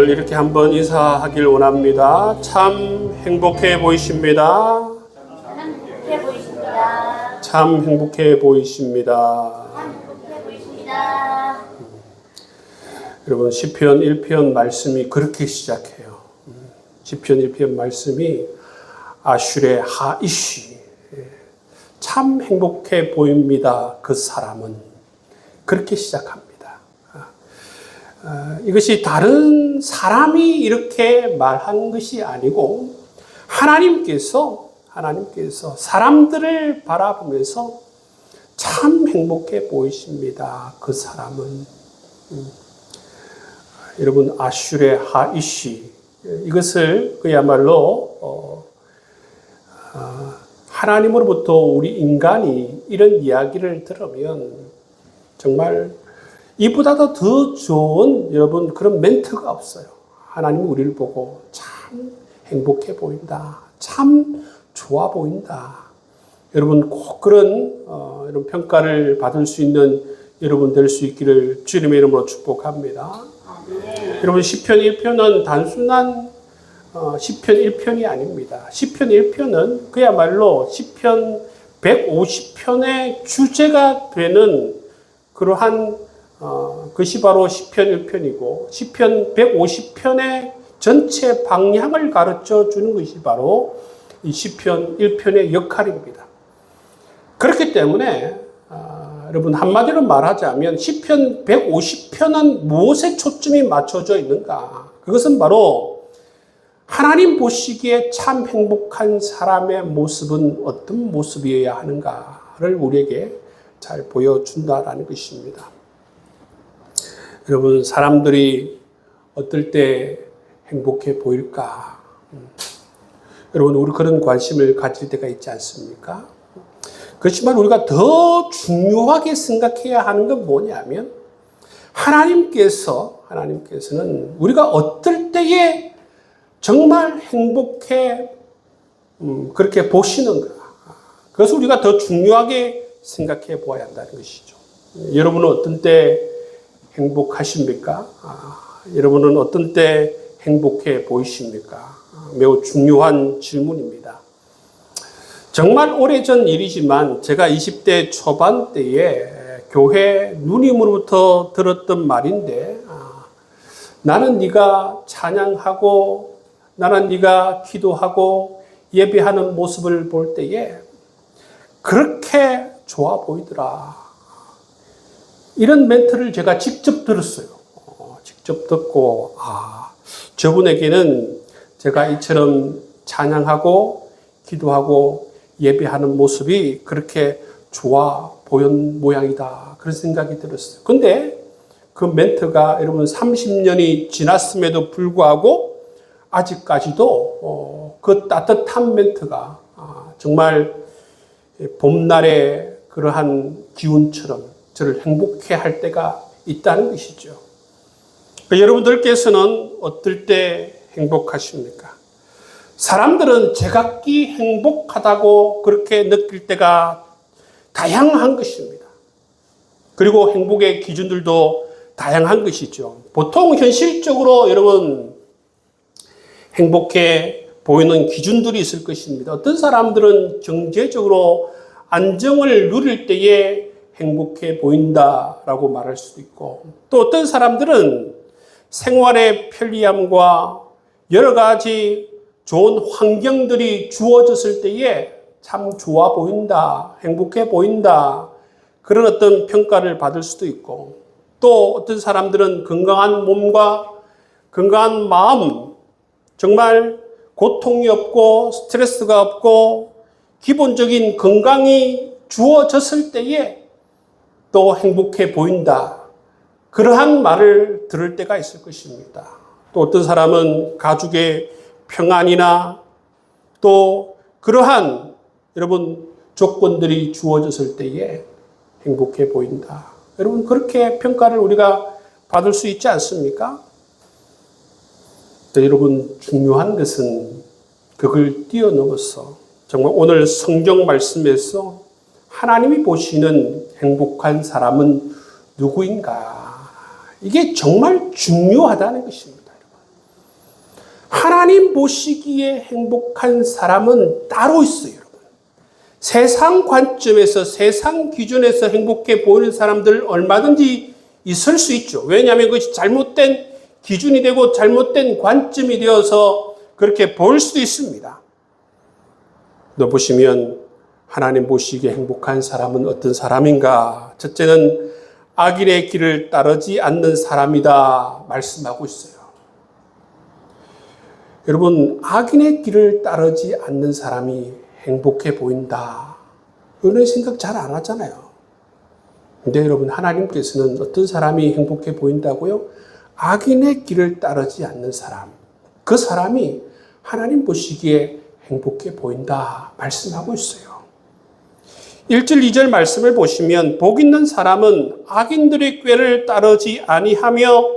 이렇게 한번 인사하길 원합니다. 참 행복해 보이십니다. 행복해 보이십니다. 참 행복해 보이십니다. 참 행복해 보이십니다. 여러분 시편 1편 말씀이 그렇게 시작해요. 시편 1편 말씀이 아슐의 하이시 참 행복해 보입니다. 그 사람은 그렇게 시작합니다. 이것이 다른 사람이 이렇게 말한 것이 아니고 하나님께서 사람들을 바라보면서 참 행복해 보이십니다. 그 사람은 여러분 아슐의 하이시 이것을 그야말로 하나님으로부터 우리 인간이 이런 이야기를 들으면 정말 이보다 더 좋은 여러분 그런 멘트가 없어요. 하나님이 우리를 보고 참 행복해 보인다. 참 좋아 보인다. 여러분 꼭 그런 이런 평가를 받을 수 있는 여러분 될 수 있기를 주님의 이름으로 축복합니다. 네. 여러분 시편 1편은 단순한 시편 1편이 아닙니다. 시편 1편은 그야말로 시편 150편의 주제가 되는 그러한 그것이 바로 시편 1편이고 시편 150편의 전체 방향을 가르쳐 주는 것이 바로 이 시편 1편의 역할입니다. 그렇기 때문에 여러분 한마디로 말하자면 시편 150편은 무엇에 초점이 맞춰져 있는가? 그것은 바로 하나님 보시기에 참 행복한 사람의 모습은 어떤 모습이어야 하는가를 우리에게 잘 보여준다라는 것입니다. 여러분 사람들이 어떨 때 행복해 보일까? 여러분 우리 그런 관심을 가질 때가 있지 않습니까? 그렇지만 우리가 더 중요하게 생각해야 하는 건 뭐냐면 하나님께서는 우리가 어떨 때에 정말 행복해 그렇게 보시는가? 그것을 우리가 더 중요하게 생각해 보아야 한다는 것이죠. 여러분은 어떤 때 행복하십니까? 여러분은 어떤 때 행복해 보이십니까? 매우 중요한 질문입니다. 정말 오래전 일이지만 제가 20대 초반 때에 교회 누님으로부터 들었던 말인데 나는 네가 찬양하고 나는 네가 기도하고 예배하는 모습을 볼 때에 그렇게 좋아 보이더라. 이런 멘트를 제가 직접 들었어요. 직접 듣고 저분에게는 제가 이처럼 찬양하고 기도하고 예배하는 모습이 그렇게 좋아 보인 모양이다. 그런 생각이 들었어요. 근데 그 멘트가 여러분 30년이 지났음에도 불구하고 아직까지도 그 따뜻한 멘트가 정말 봄날의 그러한 기운처럼 저를 행복해 할 때가 있다는 것이죠. 여러분들께서는 어떨 때 행복하십니까? 사람들은 제각기 행복하다고 그렇게 느낄 때가 다양한 것입니다. 그리고 행복의 기준들도 다양한 것이죠. 보통 현실적으로 여러분 행복해 보이는 기준들이 있을 것입니다. 어떤 사람들은 경제적으로 안정을 누릴 때에 행복해 보인다라고 말할 수도 있고 또 어떤 사람들은 생활의 편리함과 여러 가지 좋은 환경들이 주어졌을 때에 참 좋아 보인다, 행복해 보인다 그런 어떤 평가를 받을 수도 있고 또 어떤 사람들은 건강한 몸과 건강한 마음 정말 고통이 없고 스트레스가 없고 기본적인 건강이 주어졌을 때에 또 행복해 보인다. 그러한 말을 들을 때가 있을 것입니다. 또 어떤 사람은 가족의 평안이나 또 그러한 여러분 조건들이 주어졌을 때에 행복해 보인다. 여러분 그렇게 평가를 우리가 받을 수 있지 않습니까? 여러분 중요한 것은 그걸 뛰어넘어서 정말 오늘 성경 말씀에서 하나님이 보시는 행복한 사람은 누구인가? 이게 정말 중요하다는 것입니다. 하나님 보시기에 행복한 사람은 따로 있어요, 여러분. 세상 관점에서, 세상 기준에서 행복해 보이는 사람들 얼마든지 있을 수 있죠. 왜냐하면 그것이 잘못된 기준이 되고 잘못된 관점이 되어서 그렇게 보일 수도 있습니다. 너 보시면 하나님 보시기에 행복한 사람은 어떤 사람인가? 첫째는 악인의 길을 따르지 않는 사람이다 말씀하고 있어요. 여러분, 악인의 길을 따르지 않는 사람이 행복해 보인다. 이런 생각 잘 안 하잖아요. 근데 여러분, 하나님께서는 어떤 사람이 행복해 보인다고요? 악인의 길을 따르지 않는 사람. 그 사람이 하나님 보시기에 행복해 보인다 말씀하고 있어요. 1절, 2절 말씀을 보시면 복 있는 사람은 악인들의 꾀를 따르지 아니하며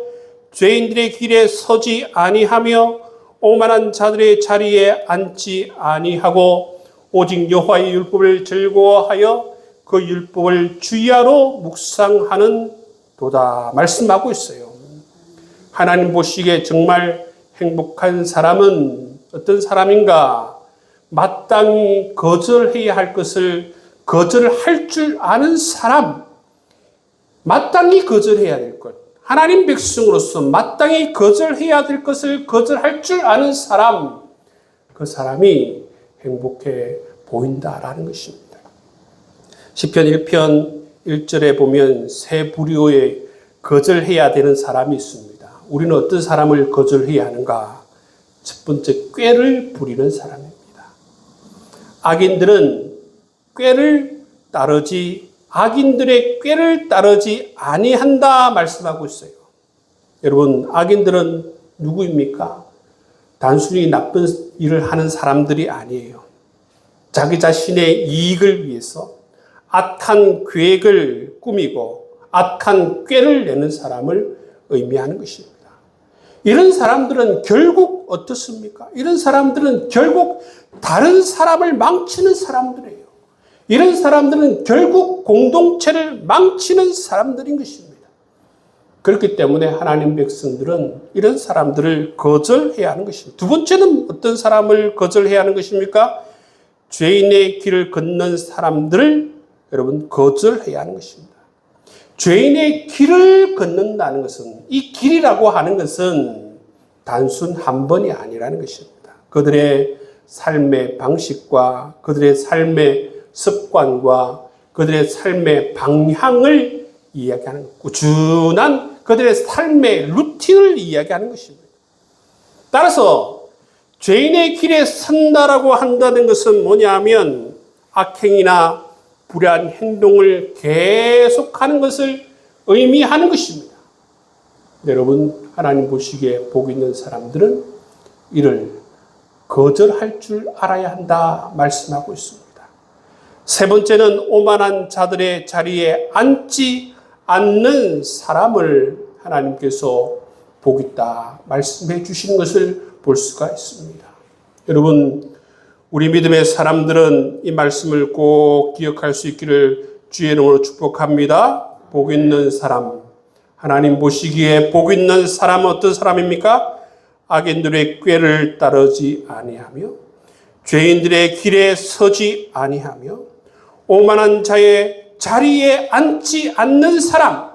죄인들의 길에 서지 아니하며 오만한 자들의 자리에 앉지 아니하고 오직 여호와의 율법을 즐거워하여 그 율법을 주야로 묵상하는 도다 말씀하고 있어요. 하나님 보시기에 정말 행복한 사람은 어떤 사람인가? 마땅히 거절해야 할 것을 거절할 줄 아는 사람, 마땅히 거절해야 될 것, 하나님 백성으로서 마땅히 거절해야 될 것을 거절할 줄 아는 사람, 그 사람이 행복해 보인다라는 것입니다. 시편 1편 1절에 보면 세 부류의 거절해야 되는 사람이 있습니다. 우리는 어떤 사람을 거절해야 하는가? 첫 번째, 꾀를 부리는 사람입니다. 악인들의 꾀를 따르지 아니한다 말씀하고 있어요. 여러분, 악인들은 누구입니까? 단순히 나쁜 일을 하는 사람들이 아니에요. 자기 자신의 이익을 위해서 악한 계획을 꾸미고 악한 꾀를 내는 사람을 의미하는 것입니다. 이런 사람들은 결국 어떻습니까? 이런 사람들은 결국 다른 사람을 망치는 사람들이에요. 이런 사람들은 결국 공동체를 망치는 사람들인 것입니다. 그렇기 때문에 하나님 백성들은 이런 사람들을 거절해야 하는 것입니다. 두 번째는 어떤 사람을 거절해야 하는 것입니까? 죄인의 길을 걷는 사람들을 여러분 거절해야 하는 것입니다. 죄인의 길을 걷는다는 것은, 이 길이라고 하는 것은 단순 한 번이 아니라는 것입니다. 그들의 삶의 방식과 그들의 삶의 습관과 그들의 삶의 방향을 이야기하는 것, 꾸준한 그들의 삶의 루틴을 이야기하는 것입니다. 따라서 죄인의 길에 선다라고 한다는 것은 뭐냐면 악행이나 불의한 행동을 계속하는 것을 의미하는 것입니다. 여러분, 하나님 보시기에 복 있는 사람들은 이를 거절할 줄 알아야 한다 말씀하고 있습니다. 세 번째는 오만한 자들의 자리에 앉지 않는 사람을 하나님께서 복 있다 말씀해 주시는 것을 볼 수가 있습니다. 여러분, 우리 믿음의 사람들은 이 말씀을 꼭 기억할 수 있기를 주의 이름으로 축복합니다. 복 있는 사람, 하나님 보시기에 복 있는 사람은 어떤 사람입니까? 악인들의 꾀를 따르지 아니하며 죄인들의 길에 서지 아니하며 오만한 자의 자리에 앉지 않는 사람,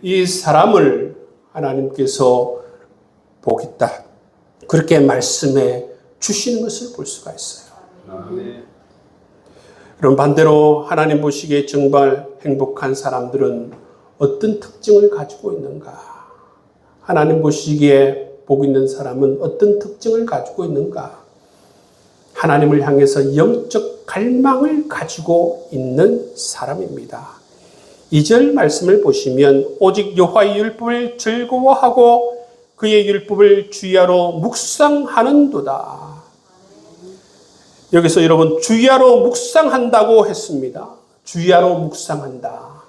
이 사람을 하나님께서 복 있다 그렇게 말씀해 주시는 것을 볼 수가 있어요. 그럼 반대로 하나님 보시기에 정말 행복한 사람들은 어떤 특징을 가지고 있는가? 하나님 보시기에 복 있는 사람은 어떤 특징을 가지고 있는가? 하나님을 향해서 영적 갈망을 가지고 있는 사람입니다. 2절 말씀을 보시면 오직 여호와의 율법을 즐거워하고 그의 율법을 주야로 묵상하는도다. 여기서 여러분 주야로 묵상한다고 했습니다. 주야로 묵상한다.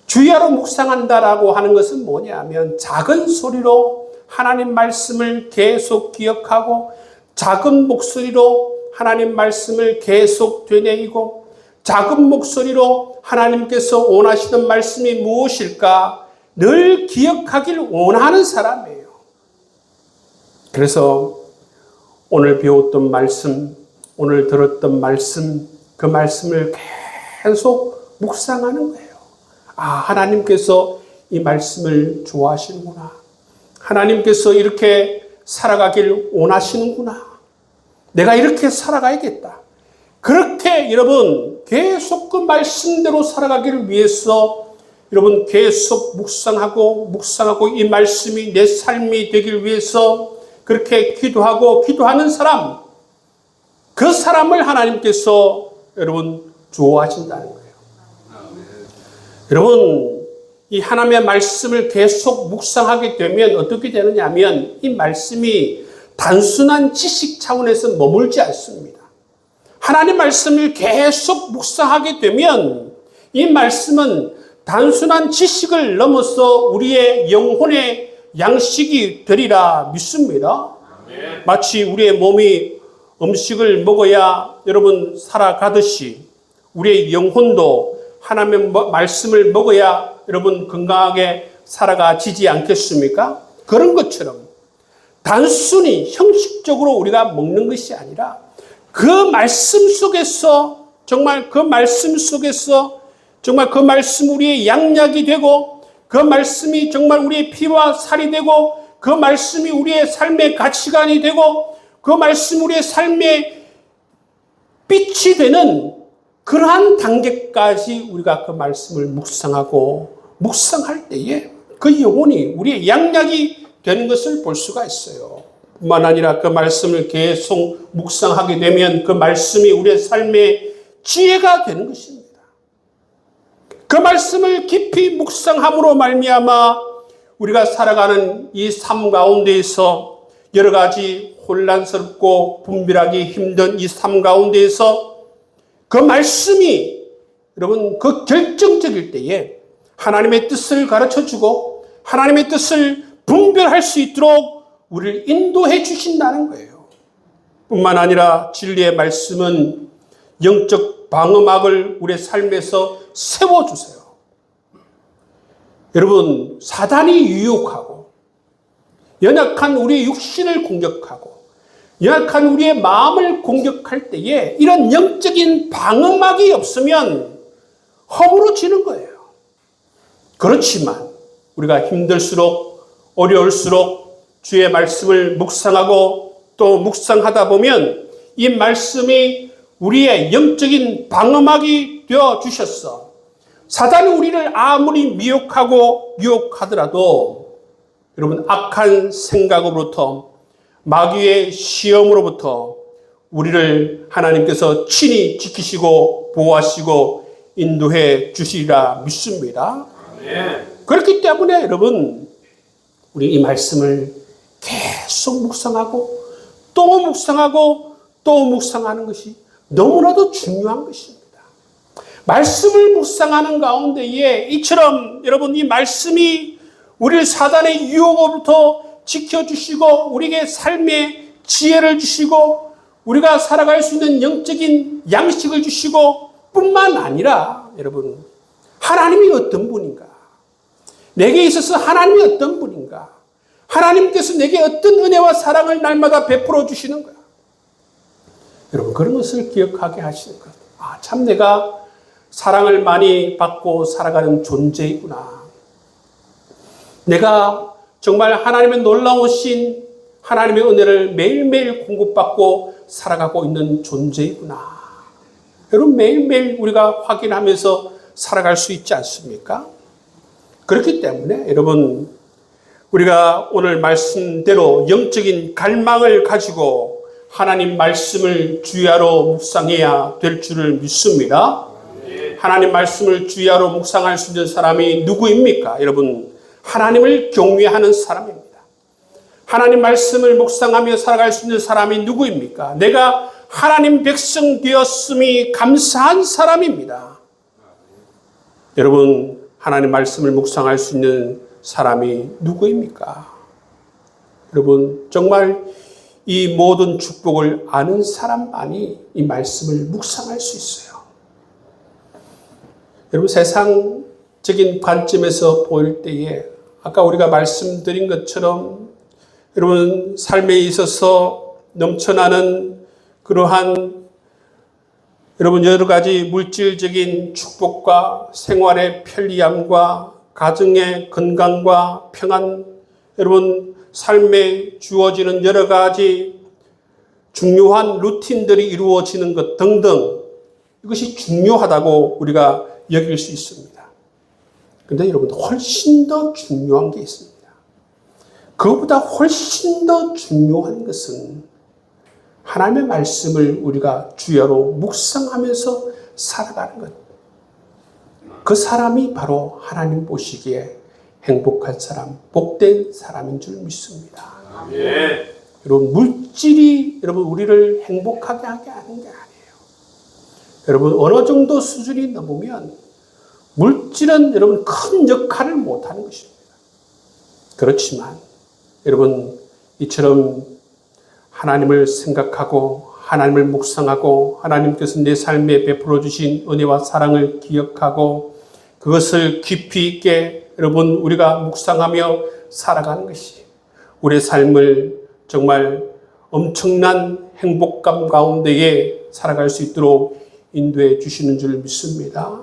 주야로 묵상한다라고 하는 것은 뭐냐면 작은 소리로 하나님 말씀을 계속 기억하고 작은 목소리로 하나님 말씀을 계속 되뇌이고 작은 목소리로 하나님께서 원하시는 말씀이 무엇일까 늘 기억하길 원하는 사람이에요. 그래서 오늘 배웠던 말씀, 오늘 들었던 말씀, 그 말씀을 계속 묵상하는 거예요. 아, 하나님께서 이 말씀을 좋아하시는구나. 하나님께서 이렇게 살아가길 원하시는구나. 내가 이렇게 살아가야겠다. 그렇게 여러분 계속 그 말씀대로 살아가기를 위해서 여러분 계속 묵상하고 이 말씀이 내 삶이 되길 위해서 그렇게 기도하는 사람, 그 사람을 하나님께서 여러분 좋아하신다는 거예요. 여러분, 이 하나님의 말씀을 계속 묵상하게 되면 어떻게 되느냐 하면 이 말씀이 단순한 지식 차원에서 머물지 않습니다. 하나님 말씀을 계속 묵상하게 되면 이 말씀은 단순한 지식을 넘어서 우리의 영혼의 양식이 되리라 믿습니다. 마치 우리의 몸이 음식을 먹어야 여러분 살아가듯이 우리의 영혼도 하나님의 말씀을 먹어야 여러분 건강하게 살아가지지 않겠습니까? 그런 것처럼 단순히 형식적으로 우리가 먹는 것이 아니라 그 말씀 속에서 정말 그 말씀 속에서 정말 그 말씀 우리의 양약이 되고 그 말씀이 정말 우리의 피와 살이 되고 그 말씀이 우리의 삶의 가치관이 되고 그 말씀 우리의 삶의 빛이 되는 그러한 단계까지 우리가 그 말씀을 묵상할 때에 그 영혼이 우리의 양약이 되는 것을 볼 수가 있어요. 뿐만 아니라 그 말씀을 계속 묵상하게 되면 그 말씀이 우리의 삶의 지혜가 되는 것입니다. 그 말씀을 깊이 묵상함으로 말미암아 우리가 살아가는 이 삶 가운데에서 여러 가지 혼란스럽고 분별하기 힘든 이 삶 가운데에서 그 말씀이 여러분 그 결정적일 때에 하나님의 뜻을 가르쳐주고 하나님의 뜻을 분별할 수 있도록 우리를 인도해 주신다는 거예요. 뿐만 아니라 진리의 말씀은 영적 방어막을 우리의 삶에서 세워주세요. 여러분, 사단이 유혹하고 연약한 우리의 육신을 공격하고 연약한 우리의 마음을 공격할 때에 이런 영적인 방어막이 없으면 허물어지는 거예요. 그렇지만 우리가 힘들수록 어려울수록 주의 말씀을 묵상하고 또 묵상하다 보면 이 말씀이 우리의 영적인 방어막이 되어 주셨어. 사단이 우리를 아무리 미혹하고 유혹하더라도 여러분 악한 생각으로부터 마귀의 시험으로부터 우리를 하나님께서 친히 지키시고 보호하시고 인도해 주시리라 믿습니다. 그렇기 때문에 여러분 우리 이 말씀을 계속 묵상하고 또 묵상하는 것이 너무나도 중요한 것입니다. 말씀을 묵상하는 가운데에 이처럼 여러분 이 말씀이 우리를 사단의 유혹으로부터 지켜주시고 우리에게 삶의 지혜를 주시고 우리가 살아갈 수 있는 영적인 양식을 주시고 뿐만 아니라 여러분 하나님이 어떤 분인가, 내게 있어서 하나님이 어떤 분인가, 하나님께서 내게 어떤 은혜와 사랑을 날마다 베풀어 주시는 거야. 여러분 그런 것을 기억하게 하시는 것. 아, 참 내가 사랑을 많이 받고 살아가는 존재이구나. 내가 정말 하나님의 놀라우신 하나님의 은혜를 매일매일 공급받고 살아가고 있는 존재이구나. 여러분 매일매일 우리가 확인하면서 살아갈 수 있지 않습니까? 그렇기 때문에 여러분 우리가 오늘 말씀대로 영적인 갈망을 가지고 하나님 말씀을 주야로 묵상해야 될 줄을 믿습니다. 하나님 말씀을 주야로 묵상할 수 있는 사람이 누구입니까? 여러분 하나님을 경외하는 사람입니다. 하나님 말씀을 묵상하며 살아갈 수 있는 사람이 누구입니까? 내가 하나님 백성 되었음이 감사한 사람입니다. 여러분 하나님 말씀을 묵상할 수 있는 사람이 누구입니까? 여러분 정말 이 모든 축복을 아는 사람만이 이 말씀을 묵상할 수 있어요. 여러분 세상적인 관점에서 보일 때에 아까 우리가 말씀드린 것처럼 여러분 삶에 있어서 넘쳐나는 그러한 여러분 여러 가지 물질적인 축복과 생활의 편리함과 가정의 건강과 평안, 여러분 삶에 주어지는 여러 가지 중요한 루틴들이 이루어지는 것 등등, 이것이 중요하다고 우리가 여길 수 있습니다. 그런데 여러분 훨씬 더 중요한 게 있습니다. 그것보다 훨씬 더 중요한 것은 하나님의 말씀을 우리가 주야로 묵상하면서 살아가는 것. 그 사람이 바로 하나님 보시기에 행복한 사람, 복된 사람인 줄 믿습니다. 예. 여러분 물질이 여러분 우리를 행복하게 하게 하는 게 아니에요. 여러분 어느 정도 수준이 넘으면 물질은 여러분 큰 역할을 못하는 것입니다. 그렇지만 여러분 이처럼 하나님을 생각하고 하나님을 묵상하고 하나님께서 내 삶에 베풀어 주신 은혜와 사랑을 기억하고 그것을 깊이 있게 여러분 우리가 묵상하며 살아가는 것이 우리의 삶을 정말 엄청난 행복감 가운데에 살아갈 수 있도록 인도해 주시는 줄 믿습니다.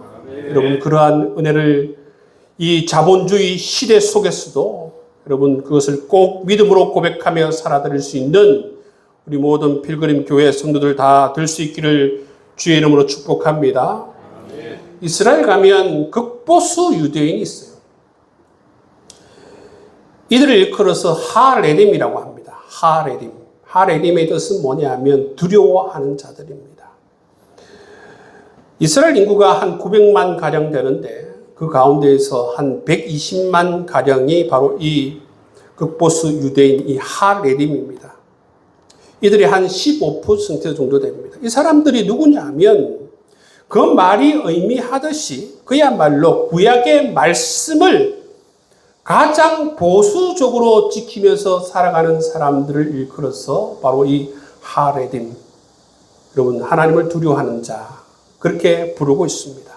여러분 그러한 은혜를 이 자본주의 시대 속에서도 여러분 그것을 꼭 믿음으로 고백하며 살아드릴 수 있는 우리 모든 필그림 교회 성도들 다 될 수 있기를 주의 이름으로 축복합니다. 이스라엘 가면 극보수 유대인이 있어요. 이들을 일컬어서 하레림이라고 합니다. 하레림. 하레림의 뜻은 뭐냐면 두려워하는 자들입니다. 이스라엘 인구가 한 900만 가량 되는데 그 가운데에서 한 120만 가량이 바로 이 극보수 유대인 이 하레림입니다. 이들이 한 15% 정도 됩니다. 이 사람들이 누구냐면 그 말이 의미하듯이 그야말로 구약의 말씀을 가장 보수적으로 지키면서 살아가는 사람들을 일컬어서 바로 이 하레림, 여러분 하나님을 두려워하는 자, 그렇게 부르고 있습니다.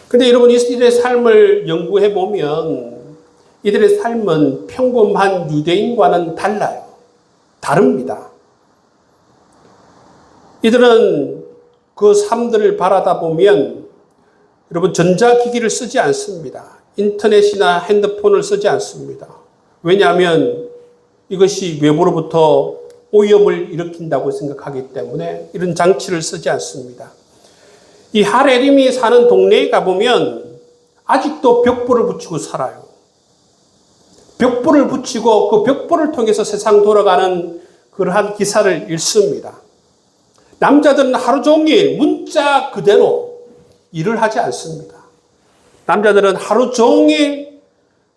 그런데 여러분 이들의 삶을 연구해 보면 이들의 삶은 평범한 유대인과는 달라요. 다릅니다. 이들은 그 삶들을 바라다 보면 여러분 전자기기를 쓰지 않습니다. 인터넷이나 핸드폰을 쓰지 않습니다. 왜냐하면 이것이 외부로부터 오염을 일으킨다고 생각하기 때문에 이런 장치를 쓰지 않습니다. 이 하레림이 사는 동네에 가보면 아직도 벽보를 붙이고 살아요. 벽보를 붙이고 그 벽보를 통해서 세상 돌아가는 그러한 기사를 읽습니다. 남자들은 하루 종일 문자 그대로 일을 하지 않습니다. 남자들은 하루 종일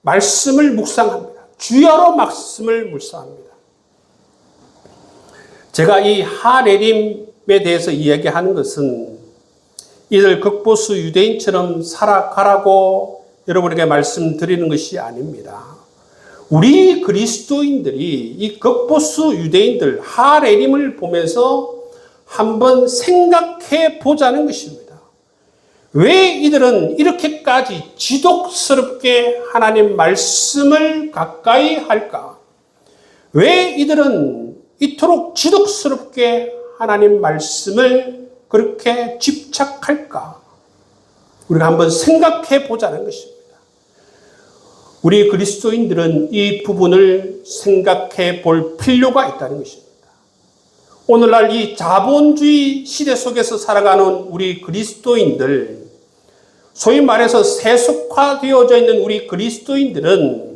말씀을 묵상합니다. 주야로 말씀을 묵상합니다. 제가 이 하레림에 대해서 이야기하는 것은 이들 극보수 유대인처럼 살아가라고 여러분에게 말씀드리는 것이 아닙니다. 우리 그리스도인들이 이 극보수 유대인들 하레림을 보면서 한번 생각해 보자는 것입니다. 왜 이들은 이렇게까지 지독스럽게 하나님 말씀을 가까이 할까? 왜 이들은 이토록 지독스럽게 하나님 말씀을 그렇게 집착할까? 우리가 한번 생각해 보자는 것입니다. 우리 그리스도인들은 이 부분을 생각해 볼 필요가 있다는 것입니다. 오늘날 이 자본주의 시대 속에서 살아가는 우리 그리스도인들, 소위 말해서 세속화되어져 있는 우리 그리스도인들은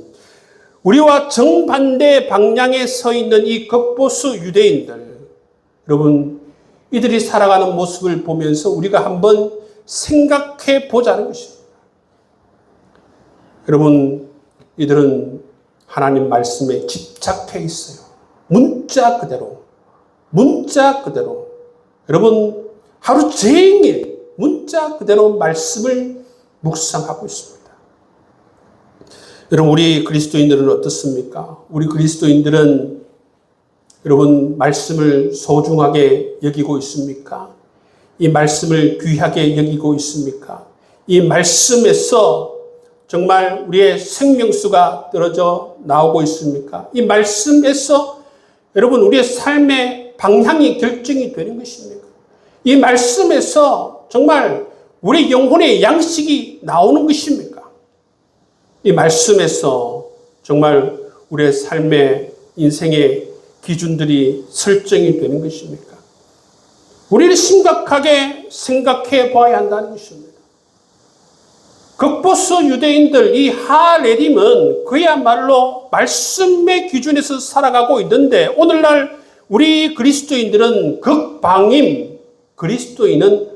우리와 정반대 방향에 서 있는 이 극보수 유대인들, 여러분 이들이 살아가는 모습을 보면서 우리가 한번 생각해 보자는 것입니다. 여러분 이들은 하나님 말씀에 집착해 있어요. 문자 그대로. 여러분 하루 종일 문자 그대로 말씀을 묵상하고 있습니다. 여러분 우리 그리스도인들은 어떻습니까? 우리 그리스도인들은 여러분 말씀을 소중하게 여기고 있습니까? 이 말씀을 귀하게 여기고 있습니까? 이 말씀에서 정말 우리의 생명수가 떨어져 나오고 있습니까? 이 말씀에서 여러분 우리의 삶의 방향이 결정이 되는 것입니까? 이 말씀에서 정말 우리 영혼의 양식이 나오는 것입니까? 이 말씀에서 정말 우리의 삶의 인생의 기준들이 설정이 되는 것입니까? 우리를 심각하게 생각해 봐야 한다는 것입니다. 극보수 유대인들, 이 하레림은 그야말로 말씀의 기준에서 살아가고 있는데 오늘날 우리 그리스도인들은 극방임 그리스도인은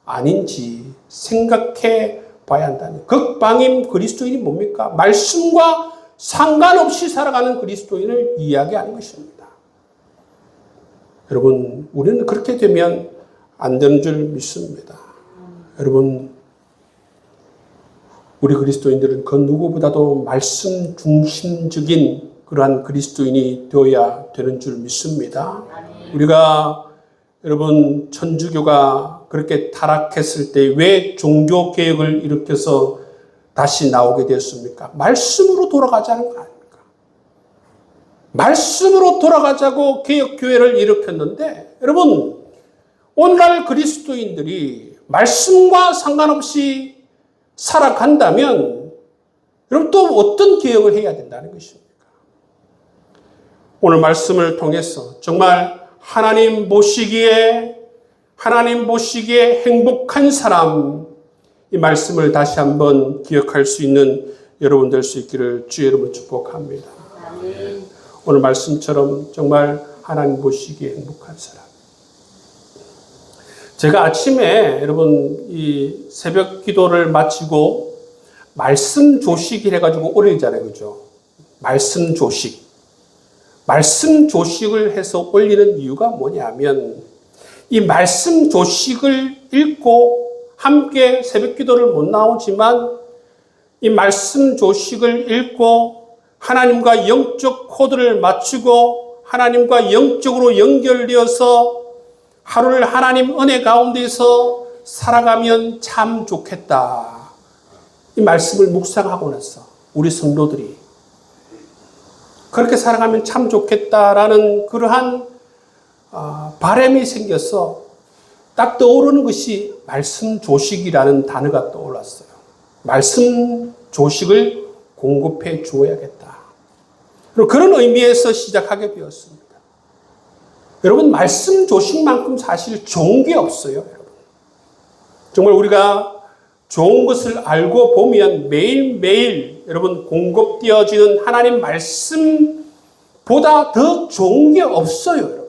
아닌지 생각해 봐야 한다는. 극방임 그리스도인이 뭡니까? 말씀과 상관없이 살아가는 그리스도인을 이야기하는 것입니다. 여러분, 우리는 그렇게 되면 안 되는 줄 믿습니다. 여러분, 우리 그리스도인들은 그 누구보다도 말씀 중심적인 그러한 그리스도인이 되어야 되는 줄 믿습니다. 우리가 여러분 천주교가 그렇게 타락했을 때 왜 종교개혁을 일으켜서 다시 나오게 되었습니까? 말씀으로 돌아가자는 거 아닙니까? 말씀으로 돌아가자고 개혁교회를 일으켰는데 여러분 오늘날 그리스도인들이 말씀과 상관없이 살아간다면 여러분 또 어떤 개혁을 해야 된다는 것입니까? 오늘 말씀을 통해서 정말 하나님 보시기에 행복한 사람, 이 말씀을 다시 한번 기억할 수 있는 여러분 될 수 있기를 주의 이름으로 축복합니다. 오늘 말씀처럼 정말 하나님 보시기에 행복한 사람. 제가 아침에 여러분 이 새벽 기도를 마치고 말씀 조식을 해가지고 올리잖아요. 그죠? 말씀 조식을 해서 올리는 이유가 뭐냐면 이 말씀 조식을 읽고 함께 새벽 기도를 못 나오지만 이 말씀 조식을 읽고 하나님과 영적 코드를 맞추고 하나님과 영적으로 연결되어서 하루를 하나님 은혜 가운데서 살아가면 참 좋겠다. 이 말씀을 묵상하고 나서 우리 성도들이 그렇게 살아가면 참 좋겠다라는 그러한 바람이 생겨서 딱 떠오르는 것이 말씀 조식이라는 단어가 떠올랐어요. 말씀 조식을 공급해 주어야겠다. 그런 의미에서 시작하게 되었습니다. 여러분 말씀 조식만큼 사실 좋은 게 없어요. 여러분. 정말 우리가 좋은 것을 알고 보면 매일매일 여러분 공급되어지는 하나님 말씀보다 더 좋은 게 없어요. 여러분.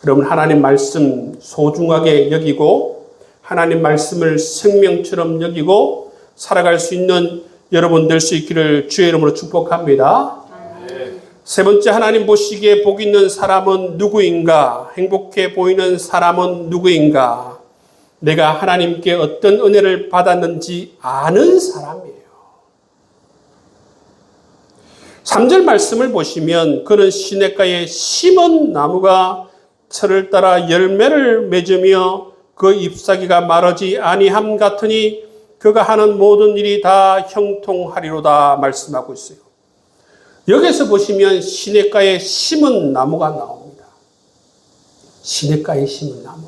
여러분 하나님 말씀 소중하게 여기고 하나님 말씀을 생명처럼 여기고 살아갈 수 있는 여러분 될 수 있기를 주의 이름으로 축복합니다. 세 번째, 하나님 보시기에 복 있는 사람은 누구인가? 행복해 보이는 사람은 누구인가? 내가 하나님께 어떤 은혜를 받았는지 아는 사람이에요. 3절 말씀을 보시면 그는 시냇가에 심은 나무가 철을 따라 열매를 맺으며 그 잎사귀가 마르지 아니함 같으니 그가 하는 모든 일이 다 형통하리로다 말씀하고 있어요. 여기서 보시면 시냇가에 심은 나무가 나옵니다. 시냇가에 심은 나무.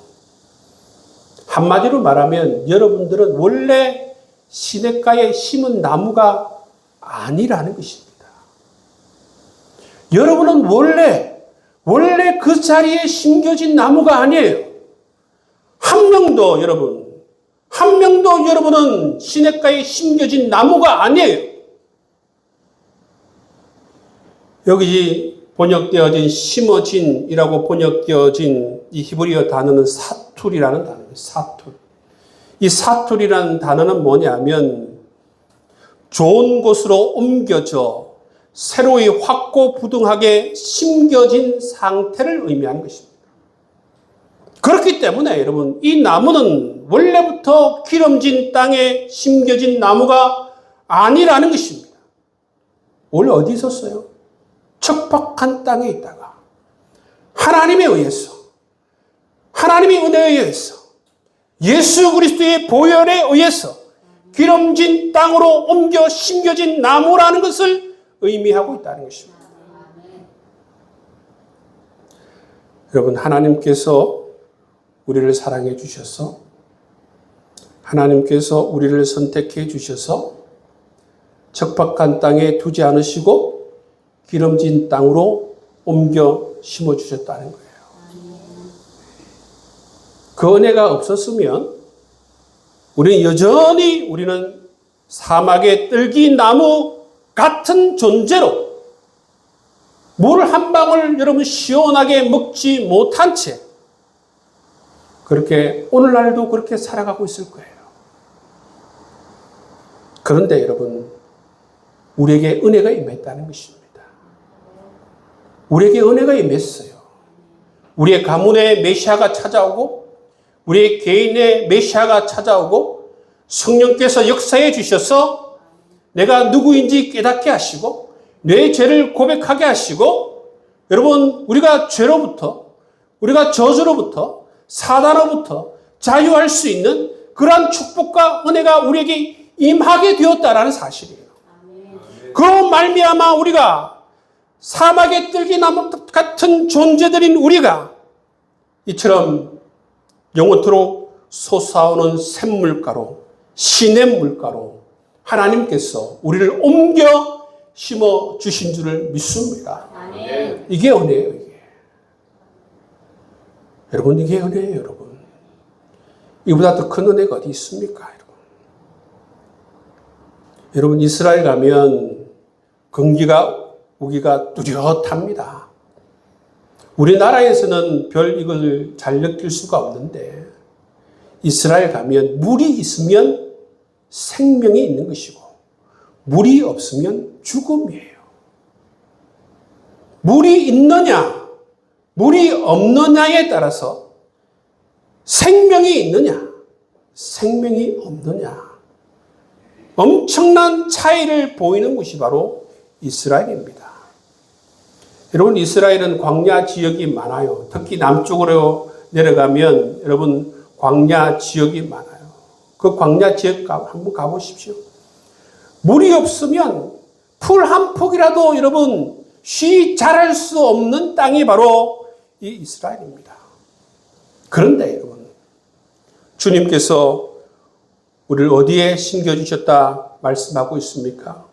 한마디로 말하면 여러분들은 원래 시냇가에 심은 나무가 아니라는 것입니다. 여러분은 원래 그 자리에 심겨진 나무가 아니에요. 한 명도 여러분은 시냇가에 심겨진 나무가 아니에요. 여기 번역되어진 심어진이라고 번역되어진 이 히브리어 단어는 사툴이라는 단어예요. 사툴. 이 사툴이라는 단어는 뭐냐면 좋은 곳으로 옮겨져 새로이 확고부동하게 심겨진 상태를 의미하는 것입니다. 그렇기 때문에 여러분 이 나무는 원래부터 기름진 땅에 심겨진 나무가 아니라는 것입니다. 원래 어디 있었어요? 척박한 땅에 있다가 하나님의 은혜에 의해서 예수 그리스도의 보혈에 의해서 기름진 땅으로 옮겨 심겨진 나무라는 것을 의미하고 있다는 것입니다. 여러분, 하나님께서 우리를 사랑해 주셔서, 하나님께서 우리를 선택해 주셔서 적박한 땅에 두지 않으시고 기름진 땅으로 옮겨 심어 주셨다는 거예요. 그 은혜가 없었으면 우리는 사막의 뜰기나무 같은 존재로 물 한 방울 여러분 시원하게 먹지 못한 채 그렇게 오늘날도 그렇게 살아가고 있을 거예요. 그런데 여러분, 우리에게 은혜가 임했다는 것입니다. 우리에게 은혜가 임했어요. 우리의 가문에 메시아가 찾아오고 우리의 개인의 메시아가 찾아오고 성령께서 역사해 주셔서 내가 누구인지 깨닫게 하시고 내 죄를 고백하게 하시고, 여러분, 우리가 죄로부터, 우리가 저주로부터, 사단으로부터 자유할 수 있는 그러한 축복과 은혜가 우리에게 임하게 되었다라는 사실이에요. 그로 말미암아 우리가 사막의 뜰기나무 같은 존재들인 우리가 이처럼 영원토록 솟아오는 샘물가로, 시냇물가로 하나님께서 우리를 옮겨 심어 주신 줄을 믿습니다. 아멘. 이게 은혜예요, 이게. 여러분, 이게 은혜예요, 여러분. 이보다 더 큰 은혜가 어디 있습니까, 여러분? 여러분, 이스라엘 가면 건기가 우기가 뚜렷합니다. 우리나라에서는 별 이걸 잘 느낄 수가 없는데 이스라엘 가면 물이 있으면 생명이 있는 것이고 물이 없으면 죽음이에요. 물이 있느냐, 물이 없느냐에 따라서 생명이 있느냐, 생명이 없느냐, 엄청난 차이를 보이는 곳이 바로 이스라엘입니다. 여러분, 이스라엘은 광야 지역이 많아요. 특히 남쪽으로 내려가면 여러분 광야 지역이 많아요. 그 광야 지역 한번 가보십시오. 물이 없으면 풀 한 폭이라도 여러분 쉬 자랄 수 없는 땅이 바로 이 이스라엘입니다. 그런데 여러분, 주님께서 우리를 어디에 심겨주셨다 말씀하고 있습니까?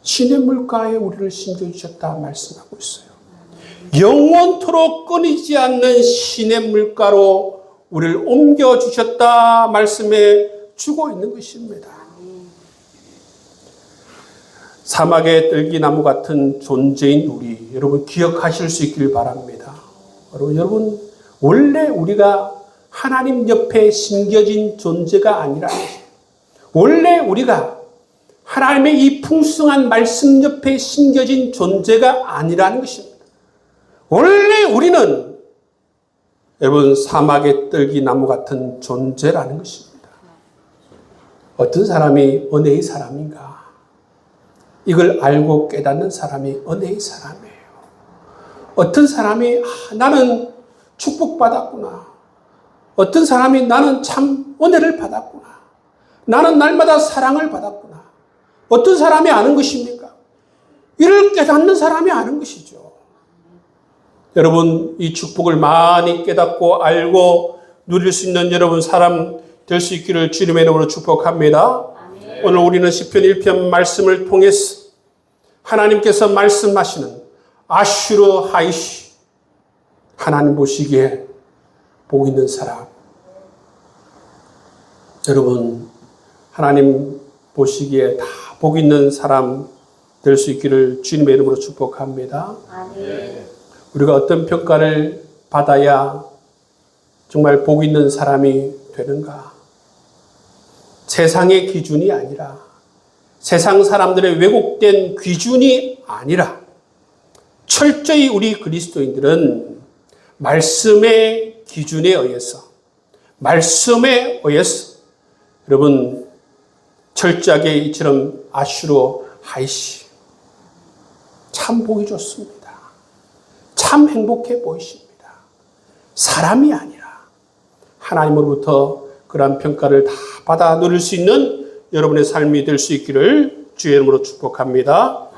시냇물가에 우리를 심겨주셨다 말씀하고 있어요. 영원토록 끊이지 않는 시냇물가로 우리를 옮겨주셨다 말씀해 주고 있는 것입니다. 사막의 뜰기나무 같은 존재인 우리, 여러분 기억하실 수 있길 바랍니다. 여러분 원래 우리가 하나님 옆에 심겨진 존재가 아니라 원래 우리가 하나님의 이 풍성한 말씀 옆에 심겨진 존재가 아니라는 것입니다. 원래 우리는 여러분 사막의 뜰기나무 같은 존재라는 것입니다. 어떤 사람이 은혜의 사람인가? 이걸 알고 깨닫는 사람이 은혜의 사람이에요. 어떤 사람이 나는 축복받았구나. 어떤 사람이 나는 참 은혜를 받았구나. 나는 날마다 사랑을 받았구나. 어떤 사람이 아는 것입니까? 이를 깨닫는 사람이 아는 것이죠. 여러분, 이 축복을 많이 깨닫고 알고 누릴 수 있는 여러분 사람 될 수 있기를 주님의 이름으로 축복합니다. 아멘. 오늘 우리는 시편 1편 말씀을 통해서 하나님께서 말씀하시는 아슈르 하이시, 하나님 보시기에 복 있는 사람. 여러분, 하나님 보시기에 다 복 있는 사람 될 수 있기를 주님의 이름으로 축복합니다. 아멘. 우리가 어떤 평가를 받아야 정말 복 있는 사람이 되는가? 세상의 기준이 아니라, 세상 사람들의 왜곡된 기준이 아니라 철저히 우리 그리스도인들은 말씀의 기준에 의해서, 말씀에 의해서 여러분 철저하게 이처럼 아슈르 하이시, 참 보기 좋습니다. 참 행복해 보이십니다. 사람이 아니라 하나님으로부터 그러한 평가를 다 받아 누릴 수 있는 여러분의 삶이 될 수 있기를 주의 이름으로 축복합니다.